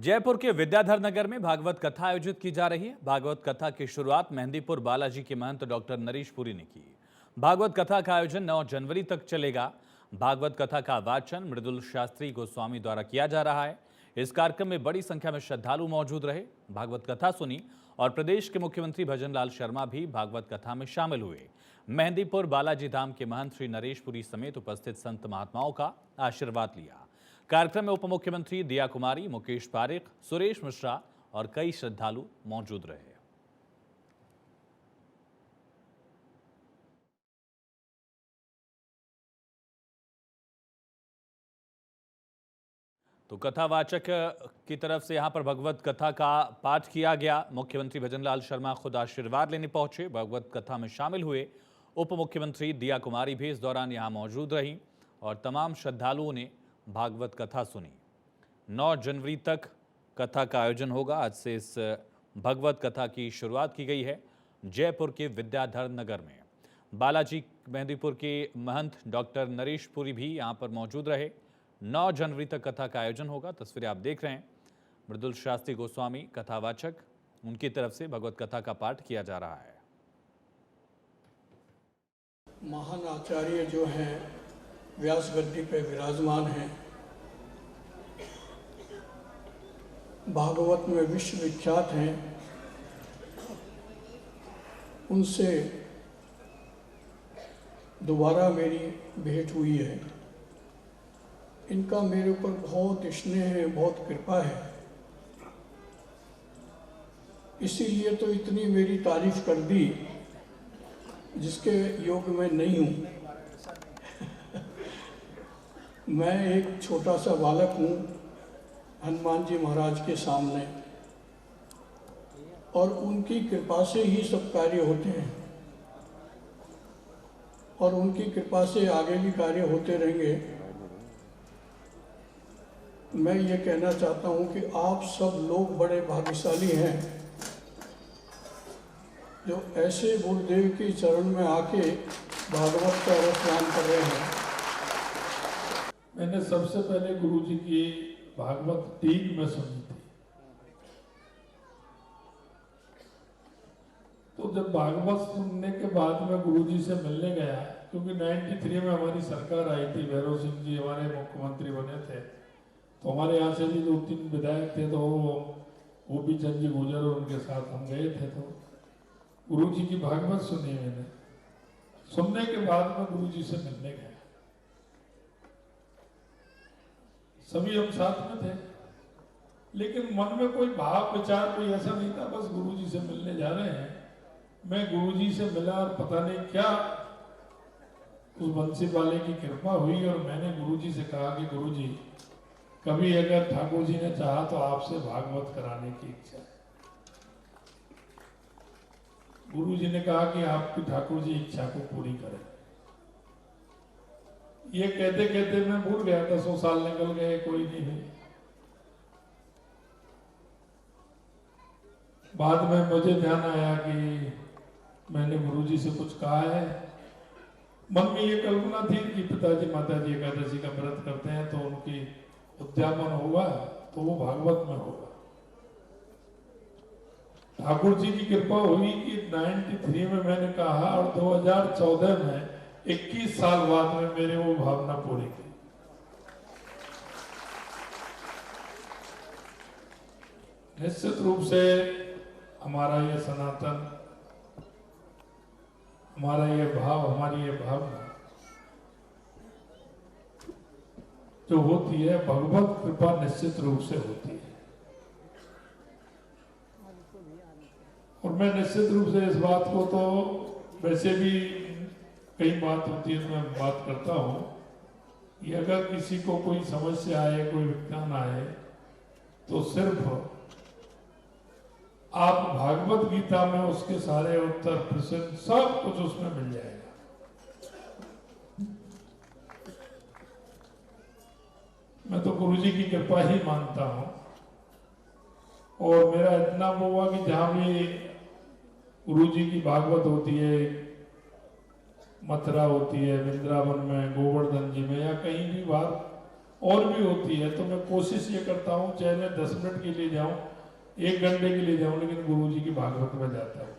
जयपुर के विद्याधर नगर में भागवत कथा आयोजित की जा रही है। भागवत कथा की शुरुआत मेहंदीपुर बालाजी के महंत डॉक्टर नरेश पुरी ने की। भागवत कथा का आयोजन 9 जनवरी तक चलेगा। भागवत कथा का वाचन मृदुल शास्त्री गोस्वामी द्वारा किया जा रहा है। इस कार्यक्रम में बड़ी संख्या में श्रद्धालु मौजूद रहे, भागवत कथा सुनी और प्रदेश के मुख्यमंत्री भजनलाल शर्मा भी भागवत कथा में शामिल हुए। मेहंदीपुर बालाजी धाम के महंत श्री नरेश पुरी समेत उपस्थित संत महात्माओं का आशीर्वाद लिया। कार्यक्रम में उप मुख्यमंत्री दिया कुमारी, मुकेश पारिक, सुरेश मिश्रा और कई श्रद्धालु मौजूद रहे। तो कथावाचक की तरफ से यहां पर भगवत कथा का पाठ किया गया। मुख्यमंत्री भजनलाल शर्मा खुद आशीर्वाद लेने पहुंचे। भगवत कथा में शामिल हुए उप मुख्यमंत्री दिया कुमारी भी इस दौरान यहां मौजूद रहीं और तमाम श्रद्धालुओं ने भागवत कथा सुनी। 9 जनवरी तक कथा का आयोजन होगा। आज से इस भगवत कथा की शुरुआत की गई है जयपुर के विद्याधर नगर में। बालाजी मेहंदीपुर के महंत डॉक्टर नरेश पुरी भी यहां पर मौजूद रहे। 9 जनवरी तक कथा का आयोजन होगा। तस्वीरें आप देख रहे हैं। मृदुल शास्त्री गोस्वामी कथावाचक, उनकी तरफ से भगवत कथा का पाठ किया जा रहा है। महान आचार्य जो हैं व्यास गद्दी पे विराजमान हैं, भागवत में विश्व विख्यात हैं, उनसे दोबारा मेरी भेंट हुई है। इनका मेरे ऊपर बहुत स्नेह है, बहुत कृपा है, इसीलिए तो इतनी मेरी तारीफ कर दी जिसके योग में नहीं हूँ। मैं एक छोटा सा बालक हूँ हनुमान जी महाराज के सामने, और उनकी कृपा से ही सब कार्य होते हैं और उनकी कृपा से आगे भी कार्य होते रहेंगे। मैं ये कहना चाहता हूँ कि आप सब लोग बड़े भाग्यशाली हैं जो ऐसे गुरुदेव के चरण में आके भागवत का रसपान कर रहे हैं। मैंने सबसे पहले गुरुजी की भागवत टीक में सुनी थी। तो जब भागवत सुनने के बाद मैं गुरुजी से मिलने गया, क्योंकि 93 में हमारी सरकार आई थी, भैरव सिंह जी हमारे मुख्यमंत्री बने थे, तो हमारे यहाँ से भी 2-3 विधायक थे, तो वो भी चंद जी गुजर और उनके साथ हम गए थे। तो गुरुजी की भागवत सुनी मैंने। सुनने के बाद मैं गुरुजी से मिलने गया। सभी हम साथ में थे, लेकिन मन में कोई भाव विचार कोई ऐसा नहीं था, बस गुरुजी से मिलने जा रहे हैं। मैं गुरुजी से मिला और पता नहीं क्या उस बंसी वाले की कृपा हुई और मैंने गुरुजी से कहा कि गुरुजी, कभी अगर ठाकुर जी ने चाहा तो आपसे भागवत कराने की इच्छा है। गुरुजी ने कहा कि आपकी ठाकुर जी इच्छा को पूरी करें। ये कहते कहते मैं भूल गया, 10 साल निकल गए, कोई नहीं हुई। बाद में मुझे ध्यान आया कि मैंने गुरुजी से कुछ कहा है। मन में ये कल्पना थी कि पिताजी माताजी एकादशी का व्रत करते हैं, तो उनकी उद्यापन होगा तो वो भागवत में होगा। ठाकुर जी की कृपा हुई कि 93 में मैंने कहा और 2014 में 21 साल बाद में मेरे वो भावना पूरी की। निश्चित रूप से हमारा ये सनातन, हमारा ये भाव, हमारी ये भावना जो होती है, भगवत कृपा निश्चित रूप से होती है। और मैं निश्चित रूप से इस बात को, तो वैसे भी कई बात होती है, मैं बात करता हूं कि अगर किसी को कोई समस्या आए, कोई विज्ञान आए, तो सिर्फ आप भागवत गीता में उसके सारे उत्तर प्रश्न सब कुछ उसमें मिल जाएगा। मैं तो गुरुजी की कृपा ही मानता हूं। और मेरा इतना वो हुआ कि जहां भी गुरुजी की भागवत होती है, मथुरा होती है, वृंदावन में, गोवर्धन जी में या कहीं भी बात, और भी होती है, तो मैं कोशिश ये करता हूँ चाहे मैं 10 मिनट के लिए जाऊँ, 1 घंटे के लिए जाऊँ, लेकिन गुरु जी की भागवत में जाता हूँ।